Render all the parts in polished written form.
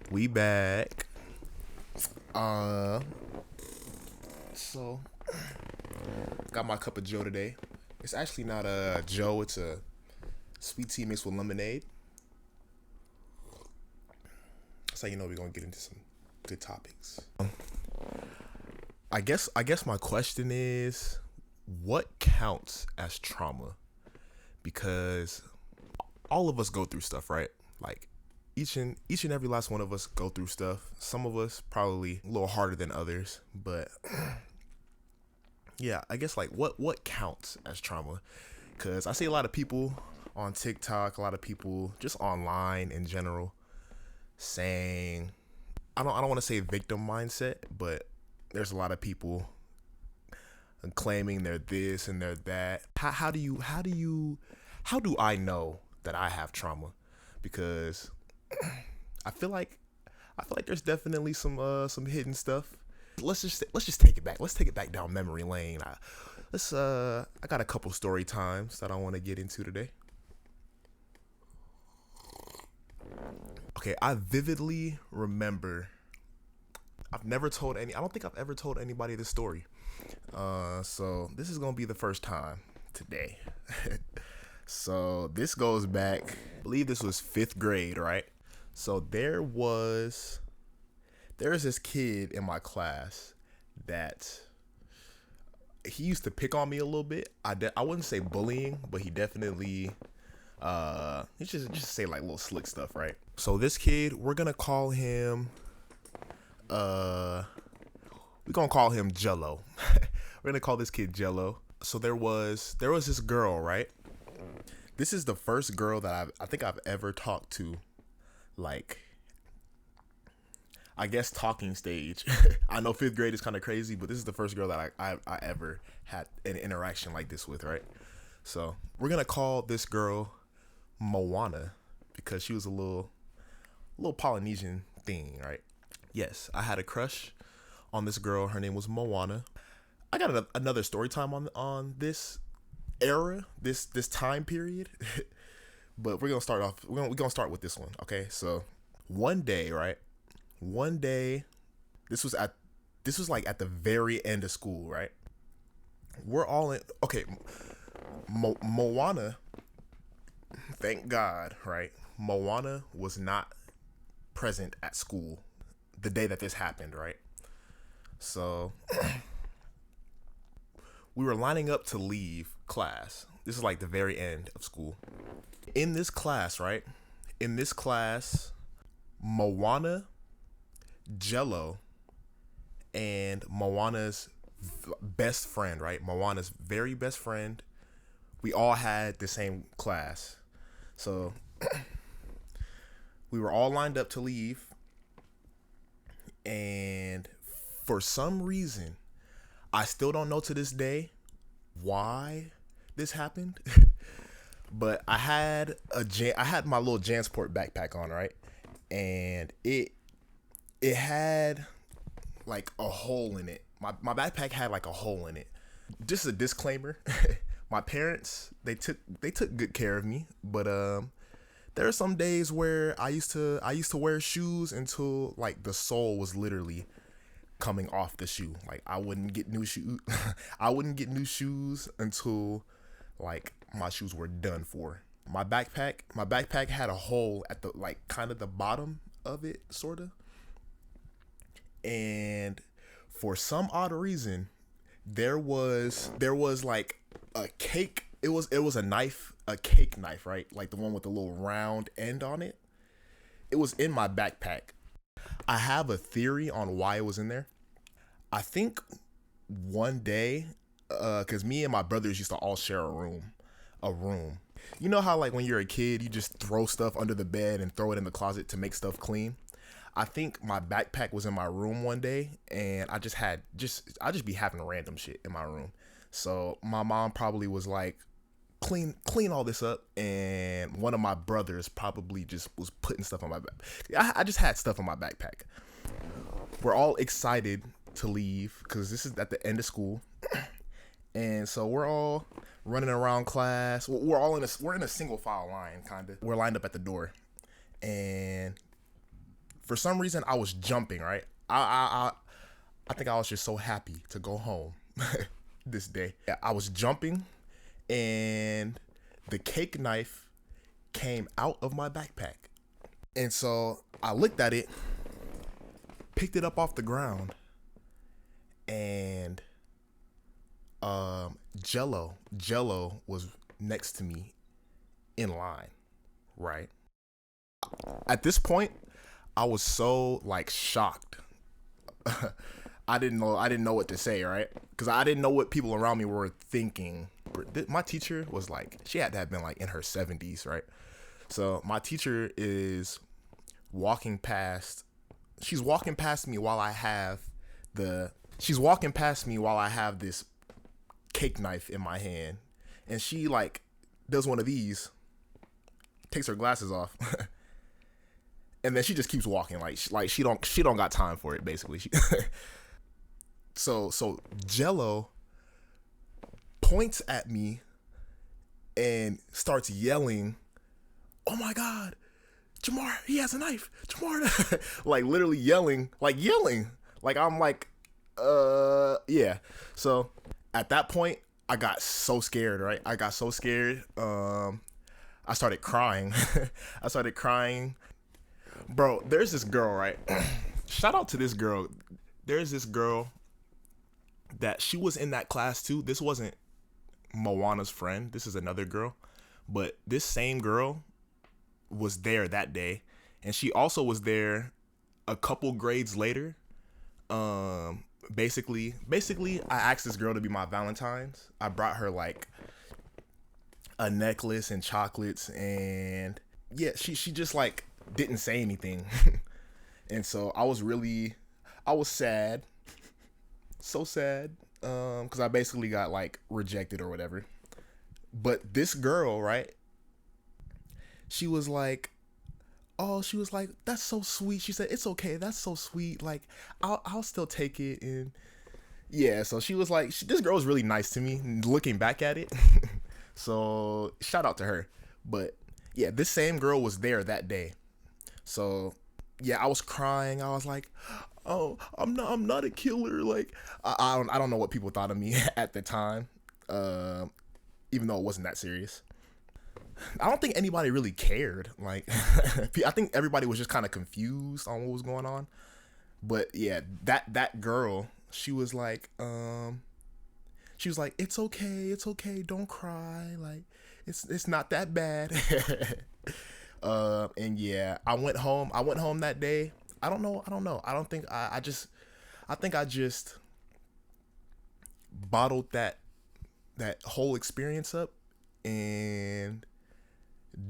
We back. So got my cup of Joe today. It's actually not a Joe, it's a sweet tea mixed with lemonade. That's how you know we're gonna get into some good topics. I guess my question is, what counts as trauma? Because all of us go through stuff, right? Like each and every last one of us go through stuff. Some of us probably a little harder than others, but yeah, I guess like what counts as trauma? Because I see a lot of people on TikTok, a lot of people just online in general saying, I don't want to say victim mindset, but there's a lot of people claiming they're this and they're that. How do I know that I have trauma? Because I feel like there's definitely some hidden stuff. Let's just take it back. Let's take it back down memory lane. I got a couple story times that I want to get into today. Okay, I vividly remember. I don't think I've ever told anybody this story. So this is gonna be the first time today. So this goes back, I believe this was 5th grade, right? So there's this kid in my class that he used to pick on me a little bit. I wouldn't say bullying, but he definitely he just say like little slick stuff, right? So this kid, we're gonna call him Jello. We're gonna call this kid Jello. So there was this girl, right? This is the first girl that I think I've ever talked to, like, I guess talking stage. I know 5th grade is kind of crazy, but this is the first girl that I ever had an interaction like this with, right? So we're gonna call this girl Moana because she was a little Polynesian thing, right? Yes, I had a crush on this girl. Her name was Moana. I got another story time on this era, this time period. But we're gonna start off. We're gonna start with this one, okay? So one day, right? One day, this was like at the very end of school, right? We're all in. Okay, Moana. Thank God, right? Moana was not present at school the day that this happened, right? So we were lining up to leave class. This is like the very end of school. In this class, right? In this class, Moana, Jello, and Moana's best friend, right? Moana's very best friend. We all had the same class. So we were all lined up to leave. And for some reason, I still don't know to this day why this happened. But I had my little Jansport backpack on, right? And it had like a hole in it. My backpack had like a hole in it. Just a disclaimer. My parents, they took good care of me, but there are some days where I used to wear shoes until like the sole was literally coming off the shoe. Like I wouldn't get new shoes. I wouldn't get new shoes until like my shoes were done for. My backpack had a hole at the like kind of the bottom of it, sorta. And for some odd reason, there was like a cake. It was a knife, a cake knife, right? Like the one with the little round end on it. It was in my backpack. I have a theory on why it was in there. I think one day, because me and my brothers used to all share a room. You know how like when you're a kid, you just throw stuff under the bed and throw it in the closet to make stuff clean? I think my backpack was in my room one day, and I just be having random shit in my room. So my mom probably was like, clean all this up, and one of my brothers probably just was putting stuff on my back. I just had stuff on my backpack. We're all excited to leave because this is at the end of school, and so we're all running around class. We're in a single file line, kind of. We're lined up at the door, and For some reason, I was jumping. Right, I think I was just so happy to go home this day. Yeah, I was jumping, and the cake knife came out of my backpack, and so I looked at it, picked it up off the ground, and Jello was next to me in line, right? At this point, I was so like shocked. I didn't know what to say, right? Because I didn't know what people around me were thinking. My teacher was like, she had to have been like in her 70s, right? So my teacher is walking past. She's walking past me while I have this cake knife in my hand, and she like does one of these, takes her glasses off, and then she just keeps walking like she don't got time for it basically. So Jello points at me and starts yelling, "Oh my God, Jamar, he has a knife, Jamar!" Like literally yelling. Like I'm like, yeah. So at that point, I got so scared, right? I got so scared. I started crying. I started crying. Bro, there's this girl, right? Shout out to this girl. There's this girl that she was in that class too. This wasn't Moana's friend. This is another girl. But this same girl was there that day. And she also was there a couple grades later. Basically, I asked this girl to be my Valentine's. I brought her like a necklace and chocolates, and yeah, she just like didn't say anything. And so I was sad, so sad, because I basically got like rejected or whatever. But this girl, right? She was like, that's so sweet. She said, "It's okay. That's so sweet. Like, I'll still take it." And yeah, so she was like, this girl was really nice to me looking back at it. So shout out to her. But yeah, this same girl was there that day. So yeah, I was crying. I was like, "Oh, I'm not a killer." Like, I don't know what people thought of me at the time, even though it wasn't that serious. I don't think anybody really cared. Like, I think everybody was just kind of confused on what was going on. But yeah, that girl, she was like, "It's okay, don't cry. Like, it's not that bad." And yeah, I went home that day. I don't know. I think I just bottled that whole experience up and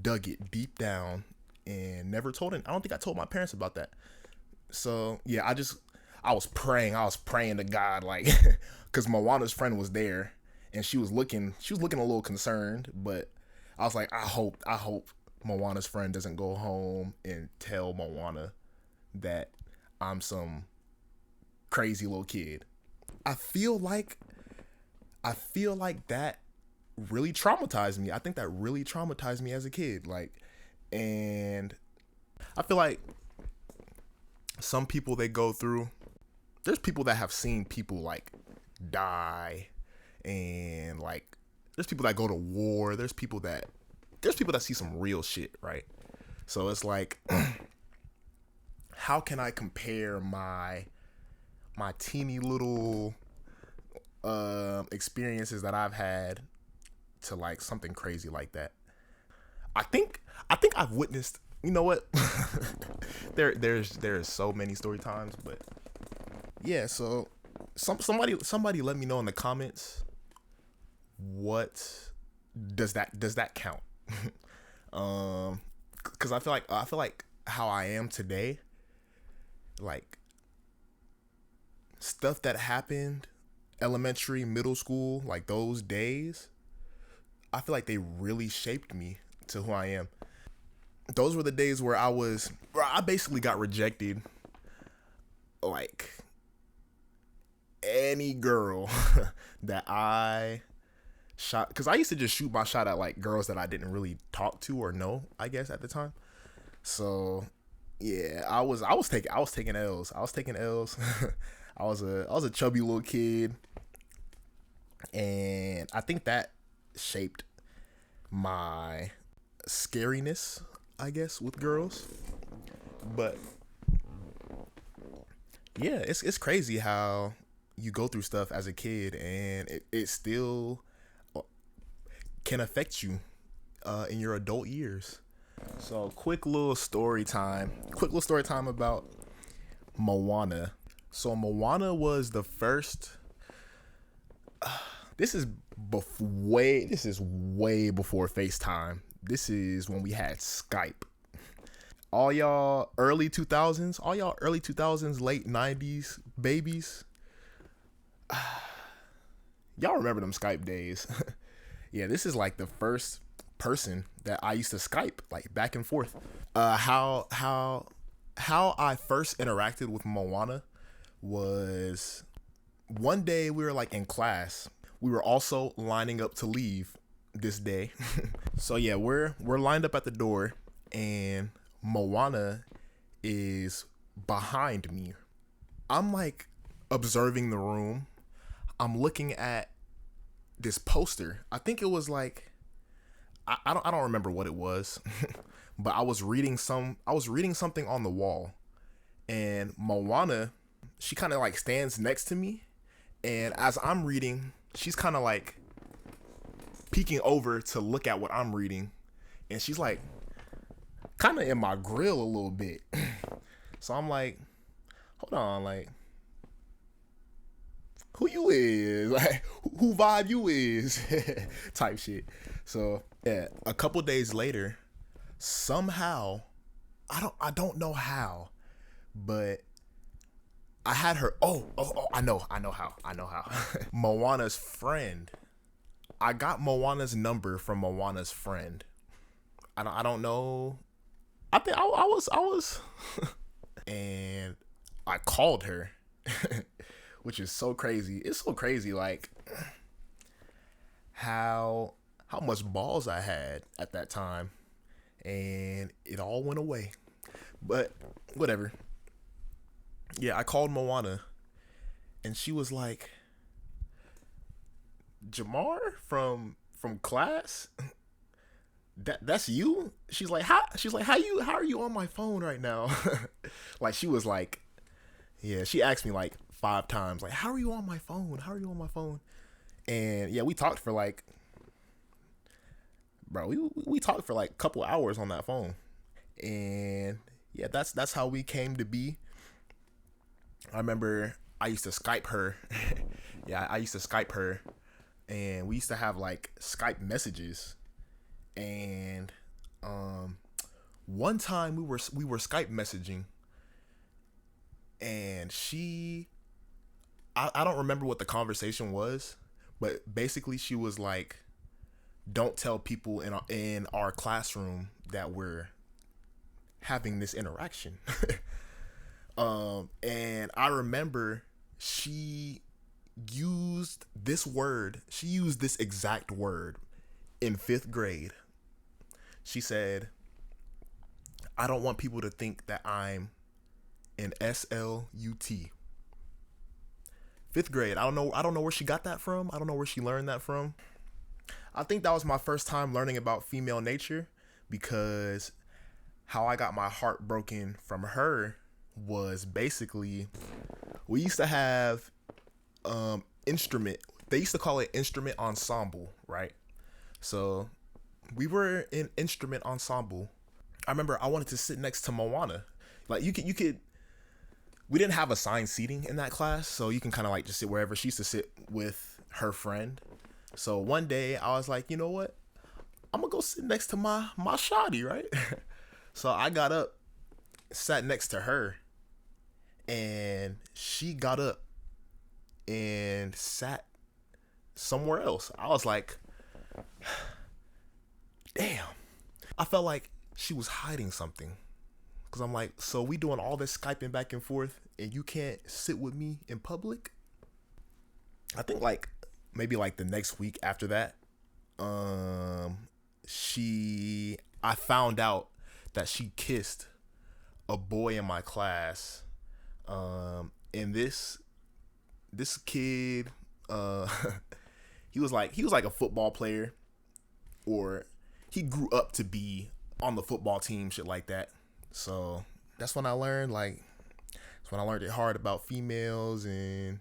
dug it deep down and never told it. I don't think I told my parents about that. So yeah, I was praying to God, like, because Moana's friend was there and she was looking a little concerned, but I was like, I hope Moana's friend doesn't go home and tell Moana that I'm some crazy little kid. I feel like that really traumatized me. I think that really traumatized me as a kid. Like, and I feel like some people, they go through, there's people that have seen people like die, and like there's people that go to war, there's people that see some real shit, right? So it's like, how can I compare my teeny little experiences that I've had to like something crazy like that? I think I've witnessed, you know what? there's so many story times, but yeah, so somebody let me know in the comments, what does that count? Because I feel like how I am today, like stuff that happened elementary, middle school, like those days, I feel like they really shaped me to who I am. Those were the days where I basically got rejected. Like, any girl that I shot, because I used to just shoot my shot at like girls that I didn't really talk to or know, I guess, at the time. So Yeah, I was taking L's. I was taking L's. I was a chubby little kid, and I think that shaped my scariness, I guess, with girls. But yeah, it's crazy how you go through stuff as a kid and it still can affect you in your adult years. So quick little story time. Quick little story time about Moana. So Moana was the first. This is This is way before FaceTime. This is when we had Skype. All y'all early 2000s, late 90s babies. Y'all remember them Skype days. Yeah, this is like the first person that I used to Skype like back and forth. How I first interacted with Moana was one day we were like in class. We were also lining up to leave this day. So yeah, we're lined up at the door and Moana is behind me. I'm like observing the room. I'm looking at this poster. I think it was like I don't remember what it was, but I was reading something on the wall, and Moana, she kind of like stands next to me, and as I'm reading, she's kind of like peeking over to look at what I'm reading, and she's like kind of in my grill a little bit. So I'm like, hold on, like who you is, like who vibe you is, type shit. So yeah, a couple days later, somehow, I don't know how, but I had her. Oh, I know how. Moana's friend. I got Moana's number from Moana's friend. I don't know. I think I was, and I called her, which is so crazy. It's so crazy, like how much balls I had at that time, and it all went away. But whatever. Yeah, I called Moana, and she was like, "Jamar from class? That's you?" How are you on my phone right now?" Like she was like, yeah, she asked me like 5 times, like, "How are you on my phone? How are you on my phone?" And yeah, we talked for like, bro, we talked for like a couple hours on that phone. And yeah, that's how we came to be. I remember I used to Skype her. Yeah, I used to Skype her, and we used to have like Skype messages. And one time we were Skype messaging, and I don't remember what the conversation was, but basically she was like, "Don't tell people in our classroom that we're having this interaction." And I remember she used this word. She used this exact word in 5th grade. She said, "I don't want people to think that I'm an SLUT." 5th grade. I don't know where she got that from. I don't know where she learned that from. I think that was my first time learning about female nature, because how I got my heart broken from her was basically, we used to have instrument. They used to call it instrument ensemble, right? So we were in instrument ensemble. I remember I wanted to sit next to Moana. Like you could. We didn't have assigned seating in that class, so you can kind of like just sit wherever. She used to sit with her friend. So one day I was like, you know what? I'm gonna go sit next to my shawty, right? So I got up, sat next to her, and she got up and sat somewhere else. I was like, damn. I felt like she was hiding something. Cause I'm like, so we doing all this Skyping back and forth, and you can't sit with me in public? I think like maybe like the next week after that, I found out that she kissed a boy in my class, and this kid, he was like a football player, or he grew up to be on the football team, shit like that. So that's when I learned it hard about females, and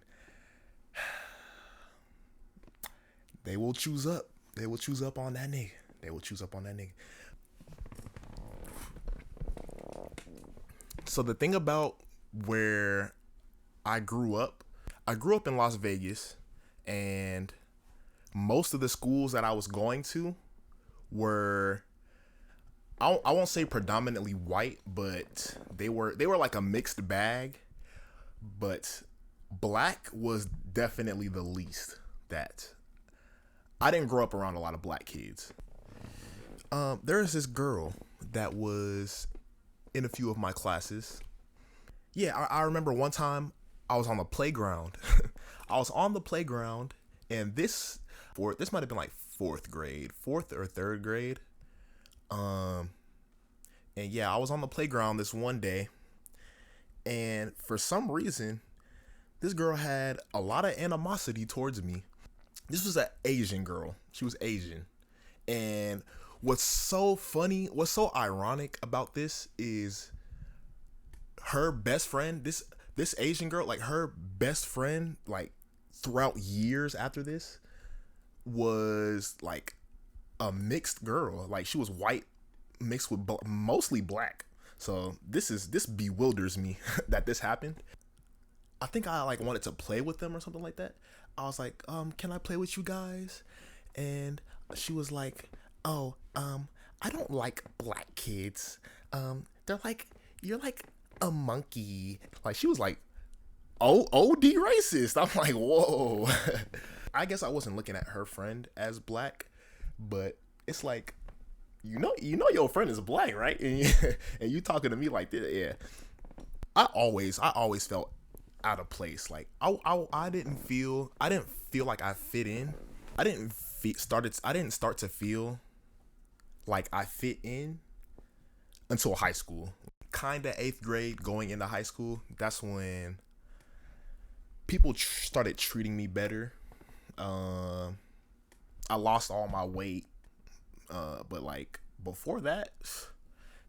they will choose up. They will choose up on that nigga. So the thing about where I grew up in Las Vegas, and most of the schools that I was going to were, I won't say predominantly white, but they were like a mixed bag. But black was definitely the least. That I didn't grow up around a lot of black kids. There is this girl that was in a few of my classes. Yeah, I remember one time I was on the playground. And this might have been like fourth or third grade. And yeah, I was on the playground this one day, and for some reason, this girl had a lot of animosity towards me. This was an Asian girl. She was Asian. And what's so ironic about this is her best friend, this Asian girl, like her best friend, like throughout years after this, was like a mixed girl. Like she was white mixed with mostly black. So this bewilders me that this happened. I think I like wanted to play with them or something like that. I was like, can I play with you guys? And she was like, oh, I don't like black kids. They're like, you're like a monkey. Like she was like, oh, OD racist. I'm like, whoa. I guess I wasn't looking at her friend as black, but it's like, you know your friend is black, right? And you talking to me like that, yeah. I always felt out of place. Like I didn't feel like I fit in. I didn't start to feel like I fit in until high school. Kinda 8th grade going into high school. That's when people started treating me better. I lost all my weight. But like before that,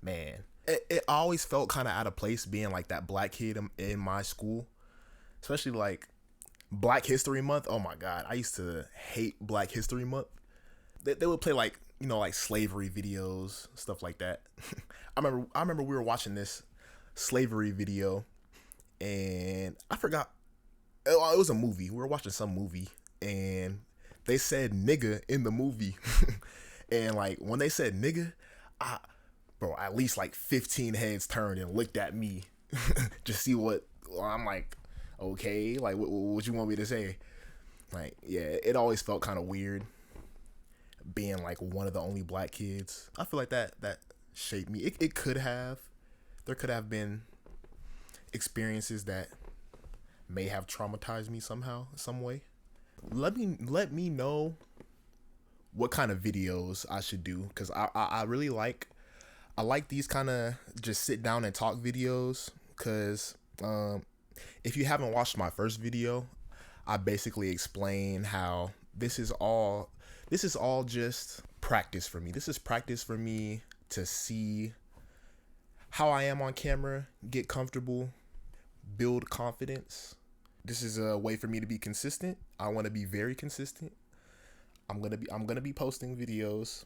man, it always felt kind of out of place being like that black kid in my school, especially like Black History Month. Oh my God, I used to hate Black History Month. They would play like, like slavery videos, stuff like that. I remember we were watching this slavery video, and I forgot. It was a movie. We were watching some movie, and they said nigga in the movie. And like when they said nigga, at least like 15 heads turned and looked at me just see what. I'm like, okay, like what you want me to say? Like, yeah, it always felt kind of weird being like one of the only black kids. I feel like that shaped me. There could have been experiences that may have traumatized me somehow, some way. Let me know what kind of videos I should do, because I really like these kind of just sit down and talk videos, because if you haven't watched my first video, I basically explain how this is all just practice for me. This is practice for me to see how I am on camera, get comfortable, build confidence. This is a way for me to be consistent. I want to be very consistent. I'm gonna be posting videos.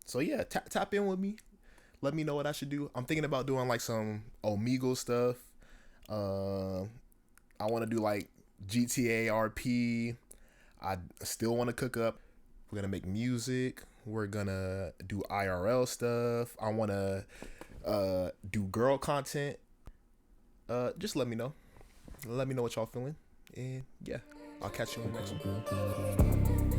So yeah, tap in with me. Let me know what I should do. I'm thinking about doing like some Omegle stuff. I want to do like GTA RP. I still want to cook up. We're gonna make music. We're gonna do IRL stuff. I want to do girl content. Just let me know. Let me know what y'all feeling. And yeah, I'll catch you on the next one.